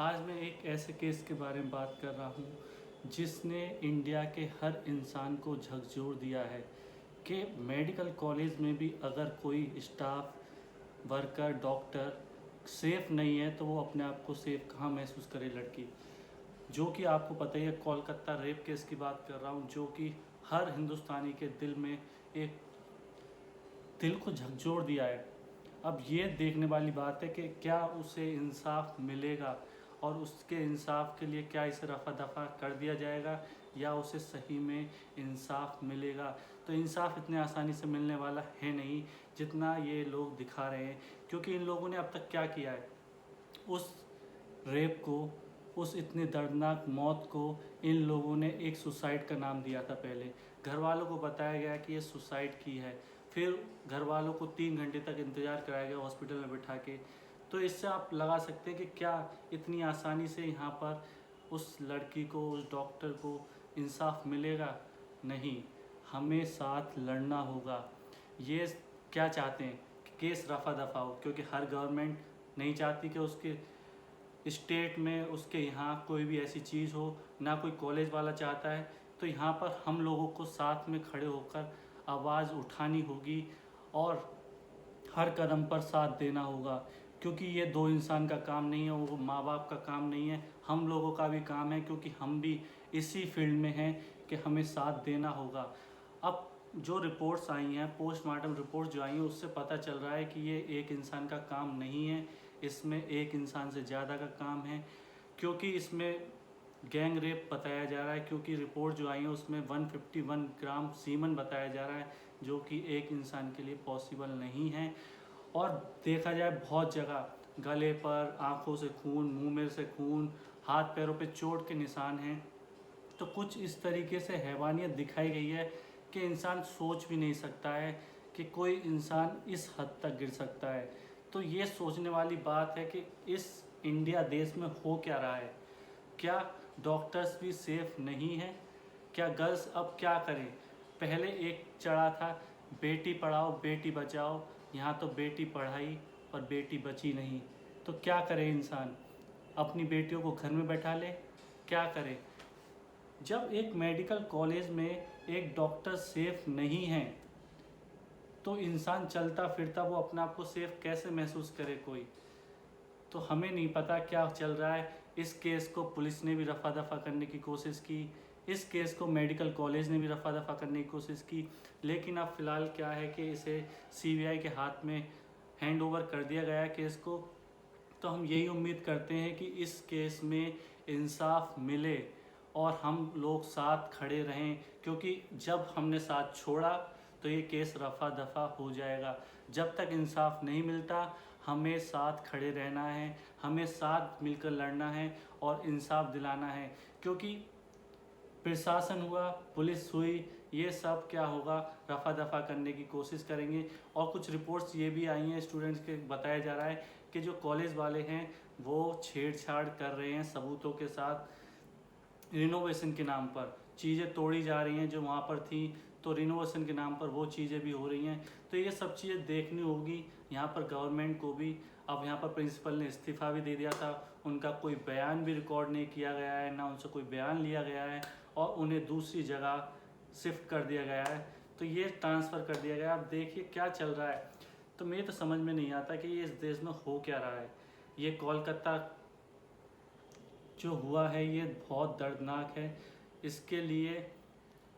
आज मैं एक ऐसे केस के बारे में बात कर रहा हूँ जिसने इंडिया के हर इंसान को झकझोर दिया है कि मेडिकल कॉलेज में भी अगर कोई स्टाफ वर्कर डॉक्टर सेफ़ नहीं है तो वो अपने आप को सेफ़ कहाँ महसूस करे। लड़की जो कि आपको पता ही है, कोलकाता रेप केस की बात कर रहा हूँ, जो कि हर हिंदुस्तानी के दिल में एक दिल को झकझोर दिया है। अब ये देखने वाली बात है कि क्या उसे इंसाफ मिलेगा और उसके इंसाफ के लिए क्या इसे रफ़ा दफ़ा कर दिया जाएगा या उसे सही में इंसाफ मिलेगा। तो इंसाफ इतने आसानी से मिलने वाला है नहीं जितना ये लोग दिखा रहे हैं, क्योंकि इन लोगों ने अब तक क्या किया है। उस रेप को, उस इतनी दर्दनाक मौत को इन लोगों ने एक सुसाइड का नाम दिया था। पहले घर वालों को बताया गया कि ये सुसाइड की है, फिर घर वालों को 3 घंटे तक इंतज़ार कराया गया हॉस्पिटल में बिठा के। तो इससे आप लगा सकते हैं कि क्या इतनी आसानी से यहाँ पर उस लड़की को, उस डॉक्टर को इंसाफ मिलेगा। नहीं, हमें साथ लड़ना होगा। ये क्या चाहते हैं कि केस रफ़ा दफ़ा हो, क्योंकि हर गवर्नमेंट नहीं चाहती कि उसके स्टेट में, उसके यहाँ कोई भी ऐसी चीज़ हो, ना कोई कॉलेज वाला चाहता है। तो यहाँ पर हम लोगों को साथ में खड़े होकर आवाज़ उठानी होगी और हर कदम पर साथ देना होगा, क्योंकि ये दो इंसान का काम नहीं है, वो माँ बाप का काम नहीं है, हम लोगों का भी काम है, क्योंकि हम भी इसी फील्ड में हैं कि हमें साथ देना होगा। अब जो रिपोर्ट्स आई हैं, पोस्टमार्टम रिपोर्ट जो आई हैं, उससे पता चल रहा है कि ये एक इंसान का काम नहीं है, इसमें एक इंसान से ज़्यादा का काम है, क्योंकि इसमें गैंग रेप बताया जा रहा है। क्योंकि रिपोर्ट जो आई है उसमें 151 ग्राम सीमन बताया जा रहा है, जो कि एक इंसान के लिए पॉसिबल नहीं है। और देखा जाए बहुत जगह गले पर, आँखों से खून, मुंह में से खून, हाथ पैरों पे चोट के निशान हैं। तो कुछ इस तरीके से हैवानियत दिखाई गई है कि इंसान सोच भी नहीं सकता है कि कोई इंसान इस हद तक गिर सकता है। तो ये सोचने वाली बात है कि इस इंडिया देश में हो क्या रहा है। क्या डॉक्टर्स भी सेफ़ नहीं हैं? क्या गर्ल्स अब क्या करें? पहले एक चढ़ा था बेटी पढ़ाओ बेटी बचाओ, यहाँ तो बेटी पढ़ाई और बेटी बची नहीं। तो क्या करे इंसान? अपनी बेटियों को घर में बैठा ले? क्या करे? जब एक मेडिकल कॉलेज में एक डॉक्टर सेफ नहीं है तो इंसान चलता फिरता वो अपने आप को सेफ कैसे महसूस करे कोई। तो हमें नहीं पता क्या चल रहा है। इस केस को पुलिस ने भी रफ़ा दफ़ा करने की कोशिश की, इस केस को मेडिकल कॉलेज ने भी रफ़ा दफ़ा करने की कोशिश की, लेकिन अब फ़िलहाल क्या है कि इसे सीबीआई के हाथ में हैंड ओवर कर दिया गया है केस को। तो हम यही उम्मीद करते हैं कि इस केस में इंसाफ मिले और हम लोग साथ खड़े रहें, क्योंकि जब हमने साथ छोड़ा तो ये केस रफ़ा दफ़ा हो जाएगा। जब तक इंसाफ नहीं मिलता हमें साथ खड़े रहना है, हमें साथ मिलकर लड़ना है और इंसाफ दिलाना है। क्योंकि प्रशासन हुआ, पुलिस हुई, ये सब क्या होगा, रफ़ा दफ़ा करने की कोशिश करेंगे। और कुछ रिपोर्ट्स ये भी आई हैं स्टूडेंट्स के, बताया जा रहा है कि जो कॉलेज वाले हैं वो छेड़छाड़ कर रहे हैं सबूतों के साथ। रिनोवेशन के नाम पर चीज़ें तोड़ी जा रही हैं जो वहाँ पर थी, तो रिनोवेशन के नाम पर वो चीज़ें भी हो रही हैं। तो ये सब चीज़ें देखनी होगी यहाँ पर गवर्नमेंट को भी। अब यहाँ पर प्रिंसिपल ने इस्तीफ़ा भी दे दिया था, उनका कोई बयान भी रिकॉर्ड नहीं किया गया है, ना उनसे कोई बयान लिया गया है और उन्हें दूसरी जगह शिफ्ट कर दिया गया है। तो ये ट्रांसफ़र कर दिया गया। अब देखिए क्या चल रहा है। तो मुझे तो समझ में नहीं आता कि ये इस देश में हो क्या रहा है। ये कोलकाता जो हुआ है ये बहुत दर्दनाक है। इसके लिए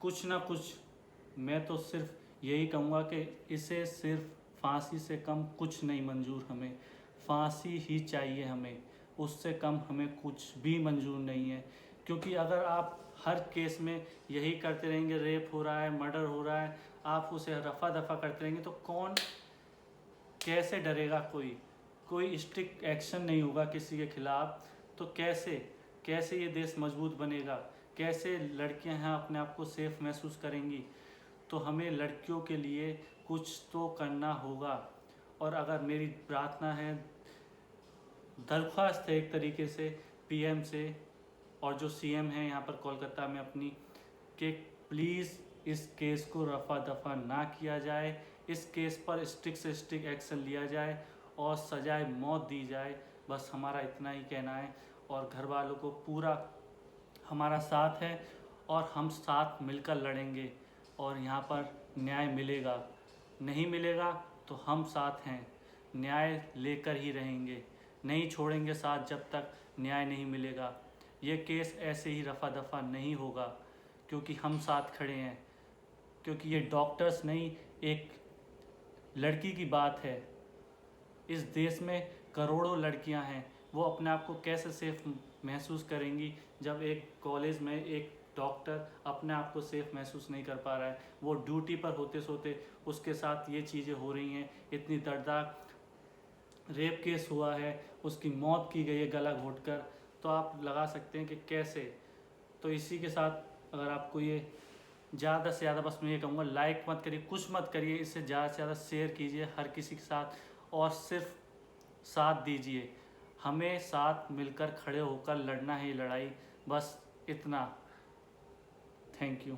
कुछ ना कुछ, मैं तो सिर्फ यही कहूँगा कि इसे सिर्फ फांसी से कम कुछ नहीं मंजूर, हमें फांसी ही चाहिए हमें, उससे कम हमें कुछ भी मंजूर नहीं है। क्योंकि अगर आप हर केस में यही करते रहेंगे, रेप हो रहा है, मर्डर हो रहा है, आप उसे रफ़ा दफ़ा करते रहेंगे, तो कौन कैसे डरेगा? कोई स्ट्रिक्ट एक्शन नहीं होगा किसी के खिलाफ, तो कैसे कैसे ये देश मजबूत बनेगा? कैसे लड़कियां यहाँ अपने आप को सेफ महसूस करेंगी? तो हमें लड़कियों के लिए कुछ तो करना होगा। और अगर मेरी प्रार्थना है, दरख्वास्त है एक तरीके से पीएम से और जो सीएम है यहाँ पर कोलकाता में अपनी, कि प्लीज़ इस केस को रफ़ा दफ़ा ना किया जाए, इस केस पर स्ट्रिक्ट से स्ट्रिक्ट एक्शन लिया जाए और सजाए मौत दी जाए। बस हमारा इतना ही कहना है। और घर वालों को पूरा हमारा साथ है और हम साथ मिलकर लड़ेंगे और यहाँ पर न्याय मिलेगा। नहीं मिलेगा तो हम साथ हैं, न्याय लेकर ही रहेंगे, नहीं छोड़ेंगे साथ जब तक न्याय नहीं मिलेगा। ये केस ऐसे ही रफा दफा नहीं होगा क्योंकि हम साथ खड़े हैं, क्योंकि ये डॉक्टर्स नहीं, एक लड़की की बात है। इस देश में करोड़ों लड़कियां हैं, वो अपने आप को कैसे सेफ महसूस करेंगी जब एक कॉलेज में एक डॉक्टर अपने आप को सेफ महसूस नहीं कर पा रहा है। वो ड्यूटी पर होते सोते उसके साथ ये चीज़ें हो रही हैं। इतनी दर्दनाक रेप केस हुआ है, उसकी मौत की गई है गला घोंटकर। तो आप लगा सकते हैं कि कैसे। तो इसी के साथ अगर आपको ये ज़्यादा से ज़्यादा, बस मैं ये कहूँगा, लाइक मत करिए, कुछ मत करिए, इसे ज़्यादा से ज़्यादा शेयर कीजिए हर किसी के साथ और सिर्फ साथ दीजिए। हमें साथ मिलकर खड़े होकर लड़ना है ये लड़ाई, बस इतना। Thank you.